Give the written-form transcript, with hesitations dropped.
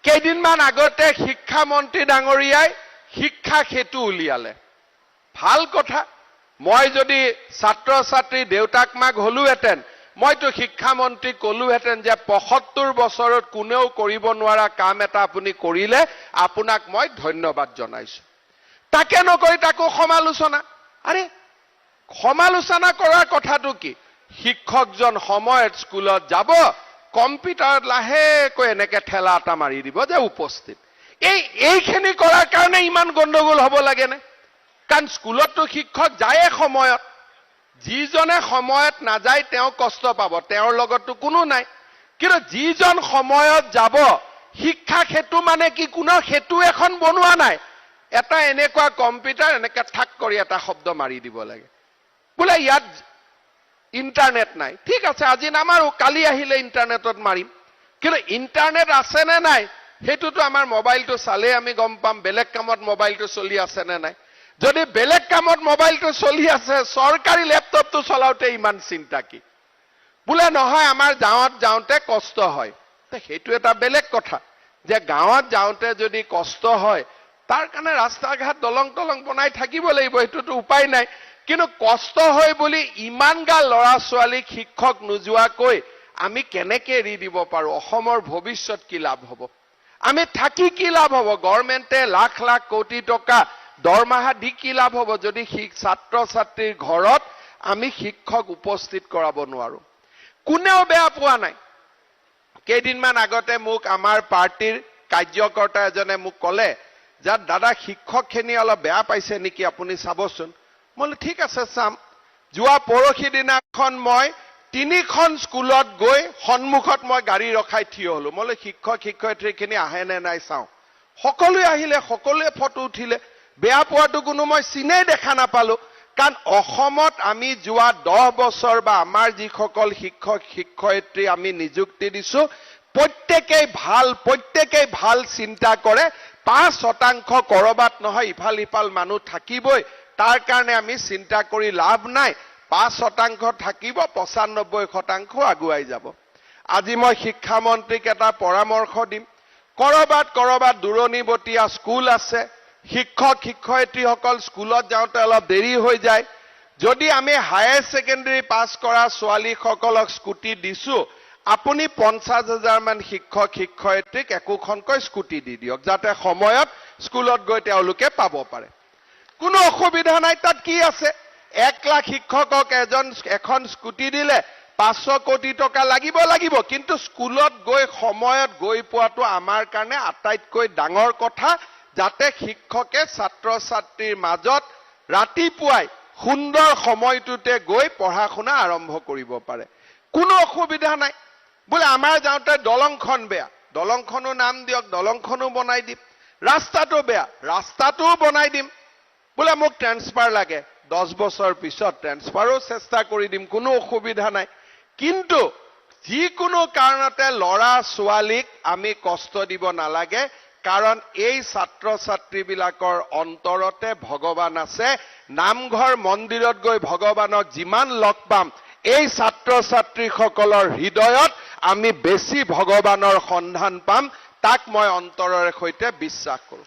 কেইদিনমান আগতে শিক্ষামন্ত্ৰী ডাঙৰীয়াই শিক্ষা সেতু উলিয়ালে ভাল কথা মই যদি ছাত্ৰ ছাত্ৰী দেউতাক মাক হলুহেঁতেন মইতো শিক্ষামন্ত্ৰী কলোহেঁতেন যে ৭৫ বছৰত কোনেও কৰিব নোৱাৰা কাম এটা আপুনি কৰিলে আপোনাক মই ধন্যবাদ জনাইছো তাকে নকৰি তাকো সমালোচনা আৰে সমালোচনা কৰাৰ কথাটো কি শিক্ষকজন সময়ত স্কুলত যাব কম্পিউটাৰত লাহেকৈ এনেকে ঠেলা এটা মাৰি দিব যে উপস্থিত এইখিনি কৰাৰ কাৰণে ইমান গণ্ডগোল হ'ব লাগেনে কাৰণ স্কুলততো শিক্ষক যায় সময়ত যিজনে সময়ত নাযায় তেওঁ কষ্ট পাব তেওঁৰ লগততো কোনো নাই কিন্তু যিজন সময়ত যাব শিক্ষা সেতু মানে কি কোনো সেতু এখন বনোৱা নাই এটা এনেকুৱা কম্পিউটাৰ এনেকে ঠাক কৰি এটা শব্দ মাৰি দিব লাগে বোলে ইয়াত ইন্টাৰনেট নাই ঠিক আছে আজি নামাৰো কালি আহিলে ইন্টাৰনেটত মাৰিম কিন্তু ইন্টাৰনেট আছে নে নাই হেতুটো আমাৰ মোবাইলটো চালে আমি গম পাম বেলেগ কামত মোবাইলটো চলি আছে নে নাই যদি বেলেগ কামত মোবাইলটো চলি আছে সৰকাৰি ল্যাপটপটো চলাওতে ইমান চিন্তা কি বোলে নহয় আমাৰ গাঁৱত যাওঁতে কষ্ট হয় তে হেতু এটা বেলেগ কথা যে গাঁৱত যাওঁতে যদি কষ্ট হয় তাৰ কাৰণে ৰাস্তা ঘাট দলং বনাই থাকিব লাগিব হেতুটো উপায় নাই কিন্তু কষ্ট হয় বুলি ইমান গা লৰা ছোৱালী শিক্ষক নোযোৱাকৈ আমি কেনেকে এৰি দিব পাৰো অসমৰ ভৱিষ্যত কি লাভ হ'ব আমি থাকি কি লাভ হ'ব গভৰ্ণমেণ্টে লাখ লাখ কোটি টকা দৰমহা দি কি লাভ হ'ব যদি ছাত্ৰ ছাত্ৰীৰ ঘৰত আমি শিক্ষক উপস্থিত কৰাব নোৱাৰো কোনেও বেয়া পোৱা নাই কেইদিনমান আগতে মোক আমাৰ পাৰ্টিৰ কাৰ্যকৰ্তা এজনে মোক ক'লে যে দাদা শিক্ষকখিনি অলপ বেয়া পাইছে নেকি আপুনি চাবচোন মই ঠিক আছে চাম যোৱা পৰহি দিনাখন মই 3খন স্কুলত গৈ সন্মুখত মই গাড়ী ৰখাই থিয় হলো মই শিক্ষক শিক্ষয়িত্ৰীখিনি আহে নে নাই চাওঁ সকলোৱে আহিলে সকলোৱে ফটো উঠিলে বেয়া পোৱাটো কোনো মই চিনে দেখা নাপালো কাৰণ অসমত আমি যোৱা 10 বছৰ বা আমাৰ যিসকল শিক্ষক শিক্ষয়িত্ৰী আমি নিযুক্তি দিছো প্ৰত্যেকেই ভাল চিন্তা কৰে 5% কৰবাত নহয় ইফাল মানুহ থাকিবই তাৰ কাৰণে আমি চিন্তা কৰি লাভ নাই 5% থাকিব 95% আগুৱাই যাব আজি মই শিক্ষামন্ত্ৰীক এটা পৰামৰ্শ দিম কৰবাত দূৰণিবতীয়া স্কুল আছে শিক্ষক শিক্ষয়িত্ৰীসকল স্কুলত যাওঁতে অলপ দেৰি হৈ যায় যদি আমি হায়াৰ সেকেন্ডাৰী পাছ কৰা ছোৱালীসকলক স্কুটি দিছো আপুনি 50,000 মান শিক্ষক শিক্ষয়িত্ৰীক একোখনকৈ স্কুটি দি দিয়ক যাতে সময়ত স্কুলত গৈ তেওঁলোকে পাব পাৰে কোনো অসুবিধা নাই তাত কি আছে 1 লাখ শিক্ষকক এখন স্কুটি দিলে 500 কোটি টকা লাগিব কিন্তু স্কুলত গৈ সময়ত গৈ পোৱাটো আমাৰ কাৰণে আটাইতকৈ ডাঙৰ কথা যাতে শিক্ষকে ছাত্ৰ ছাত্ৰীৰ মাজত ৰাতিপুৱাই সুন্দৰ সময়টোতে গৈ পঢ়া শুনা আৰম্ভ কৰিব পাৰে কোনো অসুবিধা নাই বোলে আমাৰ যাওঁতে দলংখন বেয়া দলংখনো নাম দিয়ক দলংখনো বনাই দিম ৰাস্তাটো বেয়া ৰাস্তাটোও বনাই দিম বোলে মোক ট্ৰান্সফাৰ লাগে 10 বছৰ পিছত ট্ৰান্সফাৰো চেষ্টা কৰি দিম কোনো অসুবিধা নাই কিন্তু যিকোনো কাৰণতে লৰা ছোৱালীক আমি কষ্ট দিব নালাগে কাৰণ এই ছাত্ৰ ছাত্ৰীবিলাকৰ অন্তৰতে ভগৱান আছে নামঘৰ মন্দিৰত গৈ ভগৱানক যিমান লগ পাম এই ছাত্ৰ ছাত্ৰীসকলৰ হৃদয়ত আমি বেছি ভগৱানৰ সন্ধান পাম তাক মই অন্তৰেৰে সৈতে বিশ্বাস কৰোঁ